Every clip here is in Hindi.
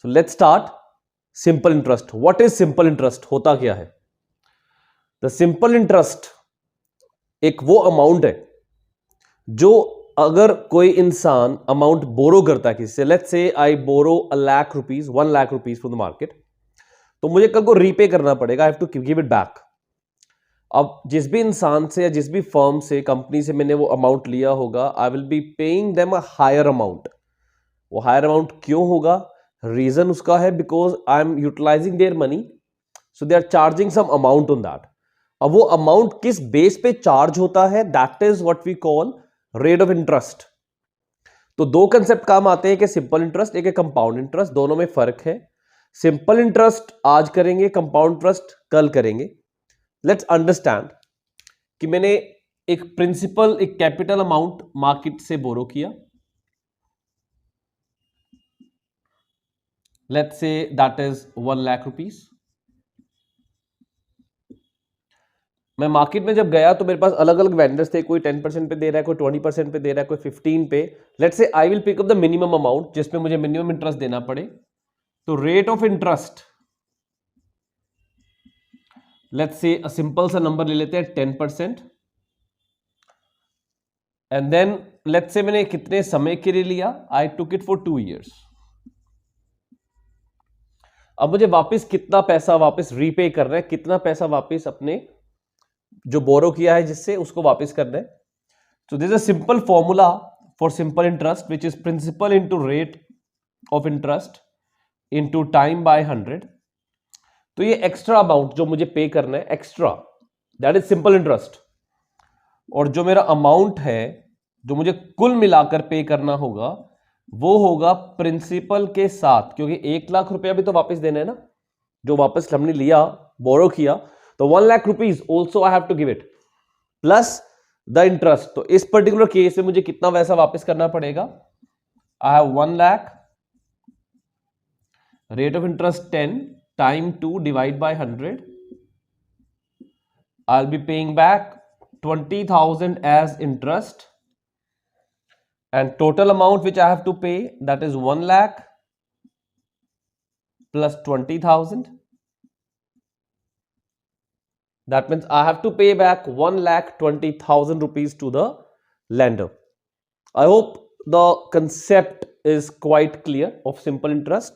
So let's start simple interest. What is simple interest? होता क्या है? द सिंपल इंटरेस्ट एक वो अमाउंट है जो अगर कोई इंसान अमाउंट बोरो करता है किसी से, let's say I borrow ₹1,00,000, ₹1,00,000 from the market, तो मुझे कल को रीपे करना पड़ेगा. I have to give it back. अब जिस भी इंसान से या जिस भी फर्म से, कंपनी से मैंने वो अमाउंट लिया होगा, I will be paying them a higher amount. वो हायर अमाउंट क्यों होगा? रीजन उसका है because I am utilising their money, so they are charging some amount on that. अब वो अमाउंट किस बेस पे चार्ज होता है? That is what we call rate of interest. तो दो कंसेप्ट काम आते हैं, कि सिंपल इंटरेस्ट, एक है कंपाउंड इंटरेस्ट. दोनों में फर्क है. सिंपल इंटरेस्ट आज करेंगे, कंपाउंड इंटरेस्ट कल करेंगे. लेट्स अंडरस्टैंड कि मैंने एक प्रिंसिपल, एक कैपिटल अमाउंट मार्केट से बोरो किया. Let's say that is ₹1,00,000. मैं मार्केट में जब गया तो मेरे पास अलग अलग वेंडर्स थे. कोई 10% पे दे रहा है, कोई 20% पे दे रहा है, कोई 15 पे. Let's say I will pick up the minimum amount जिसपे मुझे मिनिमम इंटरेस्ट देना पड़े. तो rate of interest, let's say a simple सा नंबर ले लेते हैं, 10%. एंड देन लेट्स से मैंने कितने समय के लिए लिया? आई टुक इट फॉर 2 years. अब मुझे वापस कितना पैसा वापस रीपे करना है, कितना पैसा वापस अपने जो बोरो किया है जिससे, उसको वापस करना है. So this is a simple formula for simple interest which is principal into rate of interest into time by 100. तो ये एक्स्ट्रा अमाउंट जो मुझे पे करना है, extra, that is simple interest. और जो मेरा अमाउंट है जो मुझे कुल मिलाकर पे करना होगा, वो होगा प्रिंसिपल के साथ, क्योंकि ₹1,00,000 भी तो वापस देना है ना, जो वापस हमने लिया, बोरो किया. तो ₹1,00,000 also I have to give it, plus the interest. तो इस पर्टिकुलर केस में मुझे कितना पैसा वापस करना पड़ेगा? I have 1,00,000, rate of interest 10 time 2 divide by 100. I'll be paying back 20,000 as interest, and total amount which I have to pay, that is 1,00,000 plus 20,000. That means I have to pay back 1,20,000 rupees to the lender. I hope the concept is quite clear of simple interest.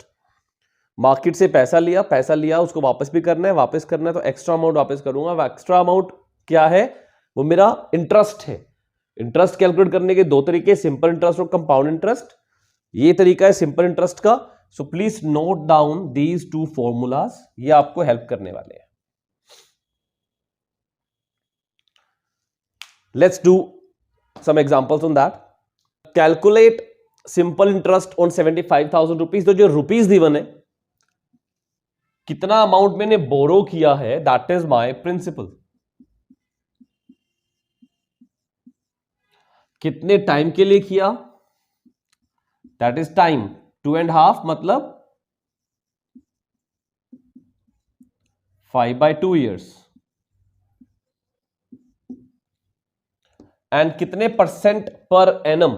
Market से पैसा लिया, उसको वापस भी करना है, वापस करना है तो एक्स्ट्रा अमाउंट वापस करूंगा. एक्स्ट्रा अमाउंट क्या है? वो मेरा इंटरेस्ट है. इंटरेस्ट कैलकुलेट करने के दो तरीके, सिंपल इंटरेस्ट और कंपाउंड इंटरेस्ट. ये तरीका है सिंपल इंटरेस्ट का. So please note down these two formulas, ये आपको हेल्प करने वाले हैं. Let's do some examples on that. Calculate simple interest on 75,000 rupees. तो जो रुपीज गिवन है, कितना अमाउंट मैंने बोरो किया है, दैट इज माय प्रिंसिपल. कितने टाइम के लिए किया? दैट इज टाइम, 2.5 मतलब 5/2 years. एंड कितने percent per annum?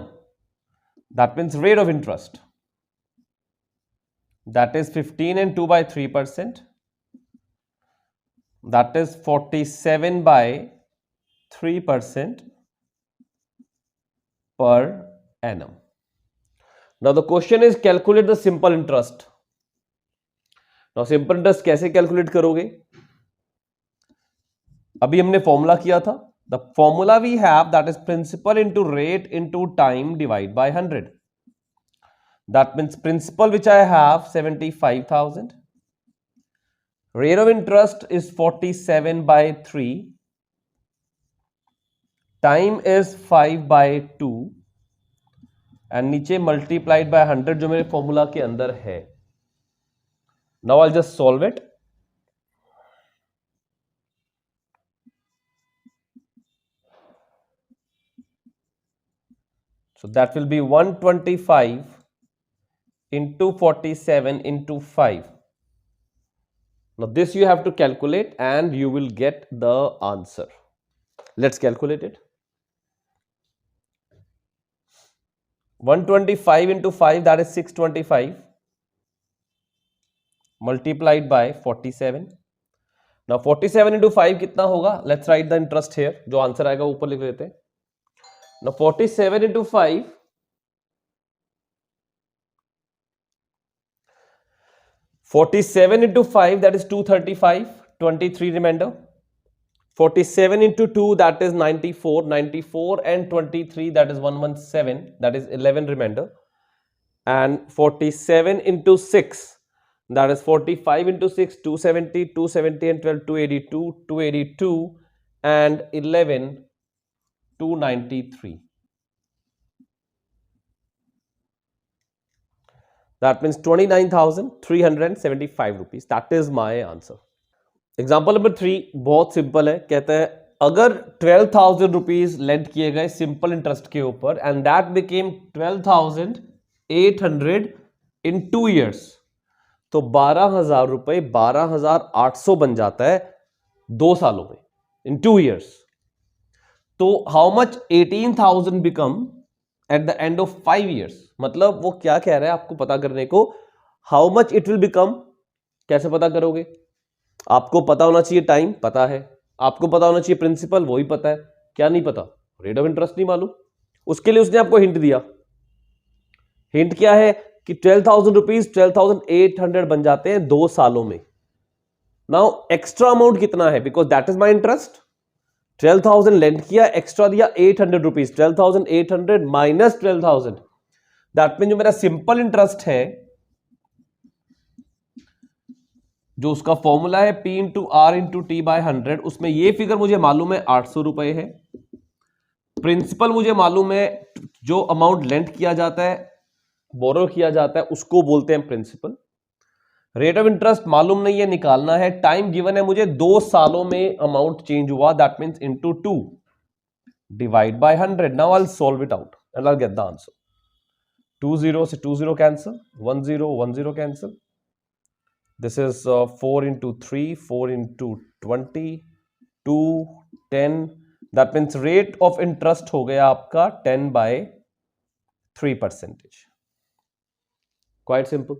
That means rate of interest, that is 15 and 2/3%. That is 47/3% per annum. Now the question is calculate the simple interest. Now simple interest कैसे calculate करोगे? अभी हमने फॉर्मूला किया था. The formula we have, that is principal into rate into time divide by 100. That means principal which I have 75,000. Rate of interest is 47/3. Time is 5/2. And नीचे multiplied by 100 जो मेरे फॉर्मूला के अंदर है. Now I'll just solve it. So that will be 125 into 47 into 5. Now this you have to calculate and you will get the answer. Let's calculate it. 125 into 5, that is 625. Multiplied by 47. Now 47 into 5 कितना होगा? Let's write the interest here. जो आंसर आएगा ऊपर लिख लेते हैं. Now 47 into 5, 47 into 5, that is 235, 23 remainder. 47 into 2, that is 94, 94 and 23, that is 117, that is 11 remainder. And 47 into 6, that is 45 into 6, 270, 270 and 12, 282, 282 and 11, 293. That means 29,375 rupees. That is my answer. Example number 3 बहुत सिंपल है. कहते हैं अगर 12,000 रुपीज लेंड किए गए सिंपल इंटरेस्ट के ऊपर and that became 12,800 in 2 years, तो 12,000 रुपए 12,800 बन जाता है 2 सालों में, इन 2 years. तो how much 18,000 become at the end of 5 years? मतलब वो क्या कह रहा है आपको पता करने को, how much it will become. कैसे पता करोगे? आपको पता होना चाहिए टाइम, पता है. आपको पता होना चाहिए प्रिंसिपल, वो ही पता है. क्या नहीं पता? रेट ऑफ इंटरेस्ट नहीं मालूम. उसके लिए उसने आपको हिंट दिया. हिंट क्या है कि 12,000 रुपीज 12,800 बन जाते हैं 2 सालों में. नाउ एक्स्ट्रा अमाउंट कितना है? Because that is my interest. 12,000 lend किया, एक्स्ट्रा दिया 800 रुपीज. 12,800 माइनस 12,000, दैट मीन जो मेरा सिंपल इंटरेस्ट है, जो उसका फॉर्मूला है P into R into T by 100, उसमें ये फिगर मुझे मालूम है 800 रुपए है. प्रिंसिपल मुझे मालूम है, जो अमाउंट लेंड किया जाता है, बोरो किया जाता है, उसको बोलते हैं प्रिंसिपल. रेट ऑफ इंटरेस्ट मालूम नहीं है, निकालना है. टाइम गिवन है मुझे 2 सालों में अमाउंट चेंज हुआ, that means into 2 divide by 100. Now I will solve it out and I will get the answer. 20 से 20 cancel, 10 cancel. This is 4 into 3, 4 into 20, 2, 10. That means rate of interest हो गया आपका 10/3%. Quite simple.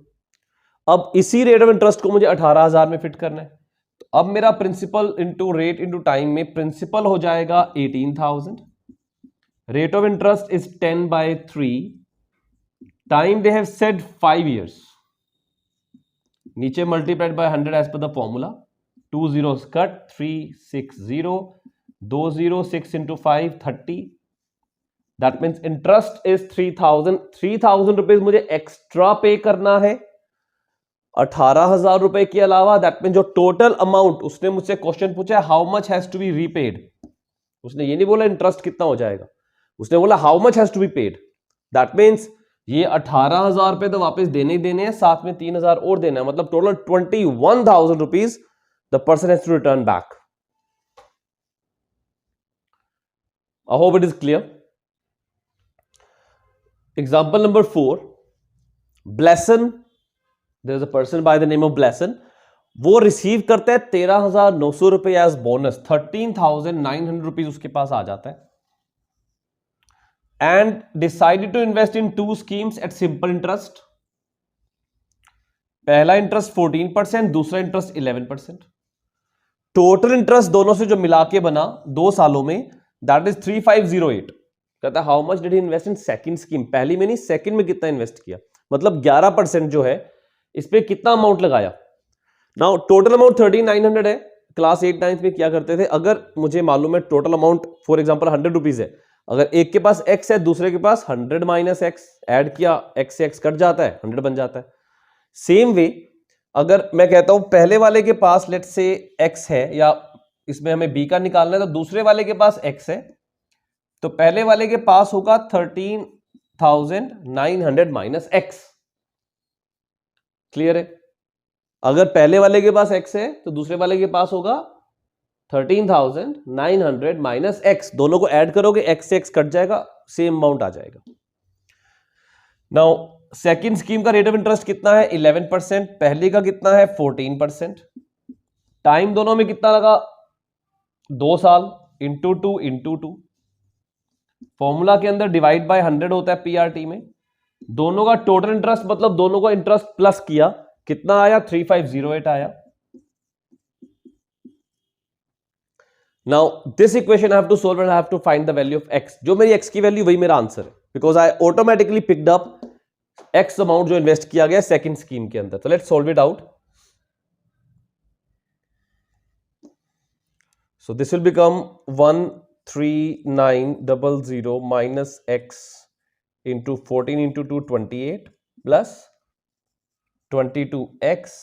अब इसी रेट ऑफ इंटरेस्ट को मुझे 18,000 में फिट करना है. तो अब मेरा principal into rate into time में प्रिंसिपल हो जाएगा 18,000. Rate of interest is 10/3. Time they have said 5 years. नीचे multiplied by 100 as per the formula. 2 zeros कट, 360, 2 0 6 into 5 30. That means interest is 3,000. 3,000 rupees मुझे एक्स्ट्रा पे करना है 18,000 रुपए के अलावा. दैट मीन जो टोटल अमाउंट, उसने मुझसे क्वेश्चन पूछा है how much has to be repaid. उसने ये नहीं बोला इंटरेस्ट कितना हो जाएगा, उसने बोला how much has to be paid. That means ये 18,000 रुपए तो वापस देने ही देने हैं, साथ में 3,000 और देना है. मतलब total 21,000 rupees the person has to return back. I hope it is clear. Example number 4. Blessen, there is a person by the name of Blessen. वो रिसीव करता है 13,900 रुपए एज बोनस. 13,900 रुपीज उसके पास आ जाता है. And decided to invest in 2 schemes at simple interest. पहला इंटरेस्ट 14%, दूसरा इंटरेस्ट 11%. टोटल इंटरेस्ट दोनों से जो मिला के बना 2 सालों में, दैट इज 3,508. कहता है how much did he invest in second scheme. पहली में नहीं, सेकंड में कितना इन्वेस्ट किया, मतलब 11% जो है इस पे कितना अमाउंट लगाया. नाउ टोटल अमाउंट 13,900 है. क्लास 8 9 में क्या करते थे, अगर मुझे मालूम है total amount for example 100 rupees है, अगर एक के पास x है दूसरे के पास 100 माइनस एक्स, ऐड किया x से x कट जाता है, 100 बन जाता है. सेम वे अगर मैं कहता हूं पहले वाले के पास लेट से x है, या इसमें हमें b का निकालना है, तो दूसरे वाले के पास x है, तो पहले वाले के पास होगा 13,900 माइनस x. क्लियर है? अगर पहले वाले के पास x है तो दूसरे वाले के पास होगा 13,900 माइनस एक्स. दोनों को ऐड करोगे, x से x कट जाएगा, सेम अमाउंट आ जाएगा. नाउ सेकंड स्कीम का रेट ऑफ इंटरेस्ट कितना है? 11%. पहले का कितना है? 14%. टाइम दोनों में कितना लगा? 2 साल. Into 2 into 2. फॉर्मूला के अंदर डिवाइड बाय 100 होता है पीआरटी में. दोनों का टोटल इंटरेस्ट, मतलब दोनों का इंटरेस्ट प्लस किया, कितना आया 3508 आया. Now this equation I have to solve and I have to find the value of x. जो मेरी x की वैल्यू वही मेरा आंसर है, because I automatically picked up x amount जो इन्वेस्ट किया गया सेकंड स्कीम के अंदर. तो let's solve it out. So this will become 13900 minus x into 14 into 2 28 plus 22x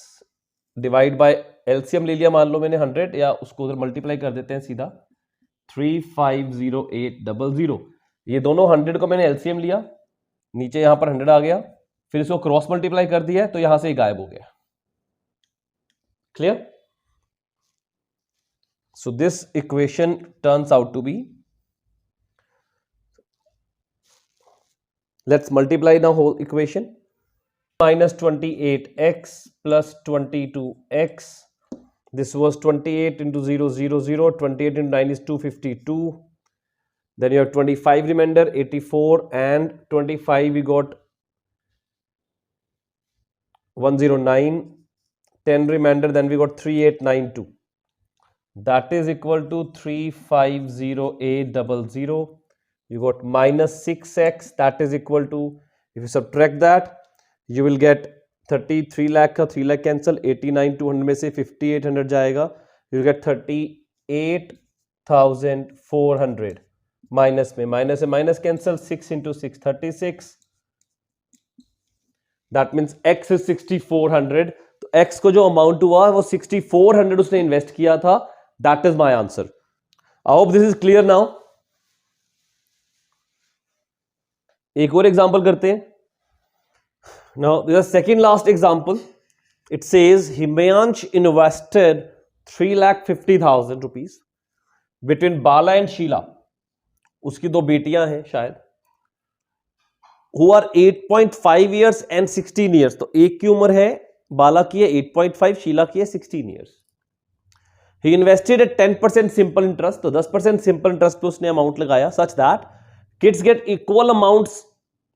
divide by LCM ले लिया, मान लो मैंने 100, या उसको उधर मल्टीप्लाई कर देते हैं सीधा 350800. ये दोनों 100 को मैंने एलसीएम लिया, नीचे यहां पर 100 आ गया, फिर इसको क्रॉस मल्टीप्लाई कर दिया तो यहां से ही गायब हो गया. Clear? So this equation turns out to be, let's multiply now whole equation, minus 28x plus 22x. This was 28 into 0, 0, 0. 28 into 9 is 252. Then you have 25 remainder, 84, and 25 we got 109. 10 remainder, then we got 3892. That is equal to 350800. You got minus 6x. That is equal to, if you subtract that, you will get 33 lakh का 3 lakh cancel, 89,200 में से 5800 जाएगा. You will get 38,400. माइनस में माइनस से minus cancel, 6 into 6 36. That means x is 6400. तो x को जो अमाउंट हुआ वो 6400 उसने इन्वेस्ट किया था. That is my answer. I hope this is clear now. एक और एग्जांपल करते हैं. Now the second last example. It says Himansh invested 3,50,000 rupees between Bala and Sheila. उसकी दो बेटियां हैं शायद, who are 8.5 years and 16 years. तो एक की उम्र है, बाला की है 8.5, शीला की है 16 years. He invested at 10% simple interest. तो 10% simple interest पे उसने अमाउंट लगाया, such that kids get equal amounts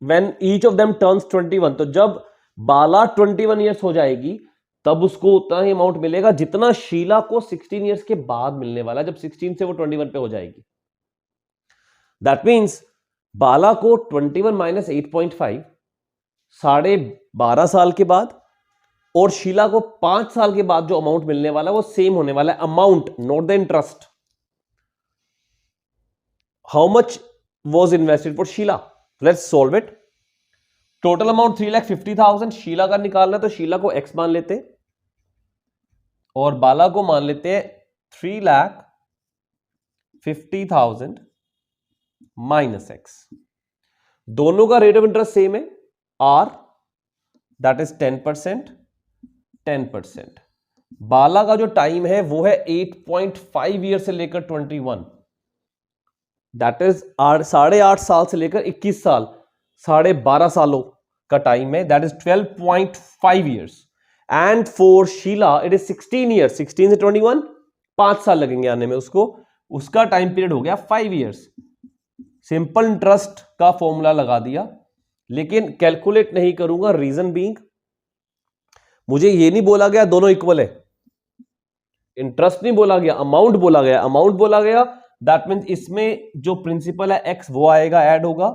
when each of them turns 21. तो जब बाला 21 years हो जाएगी तब उसको उतना ही अमाउंट मिलेगा जितना शीला को 16 years के बाद मिलने वाला, जब 16 से वो 21 पे हो जाएगी. That means बाला को 21 minus 8.5 12.5 साल के बाद, और शीला को 5 साल के बाद जो अमाउंट मिलने वाला वो सेम होने वाला है. Amount, not the interest. How much was invested for Sheela? Let's solve it. Total amount 3,50,000 Sheela का निकालना है, तो शीला को x मान लेते और बाला को मान लेते हैं 3,50,000 माइनस x. दोनों का रेट ऑफ इंटरेस्ट सेम है, r, दैट इज 10%. बाला का जो टाइम है वो है 8.5 ईयर से लेकर 21, दैट इज 8.5 साल से लेकर 21 साल, 12.5 सालों का टाइम है, that is 12.5 years. And for Sheela it is 16 years. 16 से 21 5 साल लगेंगे आने में उसको, उसका टाइम पीरियड हो गया 5 ईयर्स. सिंपल इंटरेस्ट का फॉर्मूला लगा दिया, लेकिन कैलकुलेट नहीं करूंगा. रीजन बीइंग, मुझे ये नहीं बोला गया दोनों इक्वल है, इंटरेस्ट नहीं बोला गया, अमाउंट बोला गया. अमाउंट बोला गया, दैट मीन्स इसमें जो प्रिंसिपल है x वो आएगा, ऐड होगा,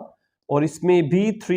और इसमें भी 3